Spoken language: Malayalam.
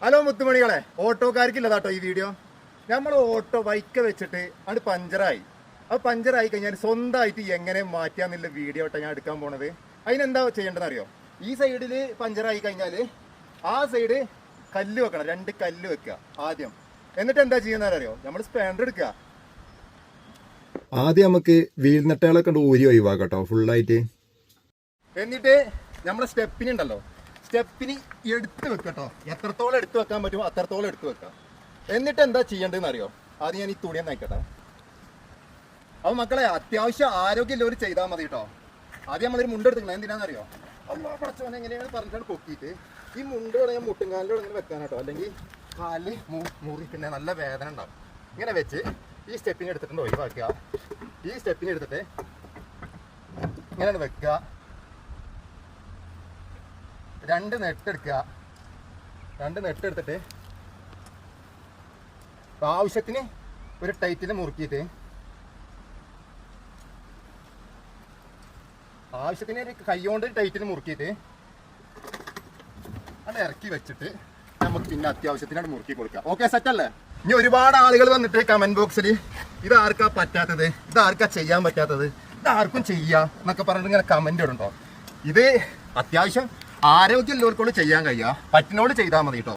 ഹലോ മുത്തുമണികളെ, ഓട്ടോക്കാർക്കില്ലതാട്ടോ ഈ വീഡിയോ. നമ്മൾ ഓട്ടോ ബൈക്ക് വെച്ചിട്ട് അത് പഞ്ചറായി. അത് പഞ്ചറായി കഴിഞ്ഞാൽ സ്വന്തമായിട്ട് എങ്ങനെ മാറ്റാന്നുള്ള വീഡിയോ ആട്ടോ ഞാൻ എടുക്കാൻ പോണത്. അതിനെന്താ ചെയ്യേണ്ടതെന്ന് അറിയോ? ഈ സൈഡിൽ പഞ്ചറായി കഴിഞ്ഞാൽ ആ സൈഡ് കല്ല് വെക്കണം, 2 കല്ല് വെക്കുക ആദ്യം. എന്നിട്ട് എന്താ ചെയ്യുന്നറിയോ? നമ്മൾ സ്പാൻഡർ എടുക്കുക. ആദ്യം നമുക്ക് വീൽ നെട്ടുകളൊക്കെ ഊരി ഒഴിവാക്കട്ടോ ഫുള്ളായിട്ട്. എന്നിട്ട് നമ്മുടെ സ്റ്റെപ്പിന് ഉണ്ടല്ലോ, സ്റ്റെപ്പിന് എടുത്ത് വെക്കട്ടോ. എത്രത്തോളം എടുത്ത് വെക്കാൻ പറ്റുമോ അത്രത്തോളം എടുത്ത് വെക്കാം. എന്നിട്ട് എന്താ ചെയ്യേണ്ടതെന്ന് അറിയോ? ആദ്യം ഞാൻ ഈ തുണിയെ നയിക്കട്ടെ. അപ്പൊ മക്കളെ, അത്യാവശ്യം ആരോഗ്യമുള്ളവർ ചെയ്താൽ മതി കേട്ടോ. ആദ്യം നമ്മളൊരു മുണ്ടെടുത്തിക്കണം. എന്തിനാണെന്നറിയോ? അമ്മ പടച്ചോനെ എങ്ങനെയാണ് പറഞ്ഞിട്ടാണ് പൊക്കിയിട്ട് ഈ മുണ്ട് ഞാൻ മുട്ടുംകാലിലൂടെ ഇങ്ങനെ വെക്കാനാട്ടോ. അല്ലെങ്കിൽ കാലിൽ മുറി പിന്നെ നല്ല വേദന ഉണ്ടാവും. ഇങ്ങനെ വെച്ച് ഈ സ്റ്റെപ്പിന് എടുത്തിട്ടുണ്ട് ഒഴിവാക്കുക. ഈ സ്റ്റെപ്പിന് എടുത്തിട്ട് ഇങ്ങനെ വെക്കുക. 2 നെട്ടെടുക്കുക. 2 നെട്ടെടുത്തിട്ട് ആവശ്യത്തിന് ഒരു ടൈറ്റിൽ മുറുക്കിയിട്ട് ആവശ്യത്തിന് കൈകൊണ്ട് ടൈറ്റിൽ മുറുക്കിയിട്ട് അത് ഇറക്കി വെച്ചിട്ട് നമുക്ക് പിന്നെ അത്യാവശ്യത്തിനാണ് മുറുക്കി കൊടുക്കുക. ഓക്കെ, സെറ്റല്ലേ? ഇനി ഒരുപാട് ആളുകൾ വന്നിട്ട് കമന്റ് ബോക്സിൽ ഇത് ആർക്കാ പറ്റാത്തത്, ഇത് ആർക്കാ ചെയ്യാൻ പറ്റാത്തത്, ഇത് ആർക്കും ചെയ്യാം എന്നൊക്കെ പറഞ്ഞിട്ട് ഇങ്ങനെ കമന്റ് ഇടുണ്ടോ. ഇത് അത്യാവശ്യം ആരോഗ്യമുള്ളവർക്കോട് ചെയ്യാൻ കഴിയുക, പറ്റിനോട് ചെയ്താൽ മതി കേട്ടോ.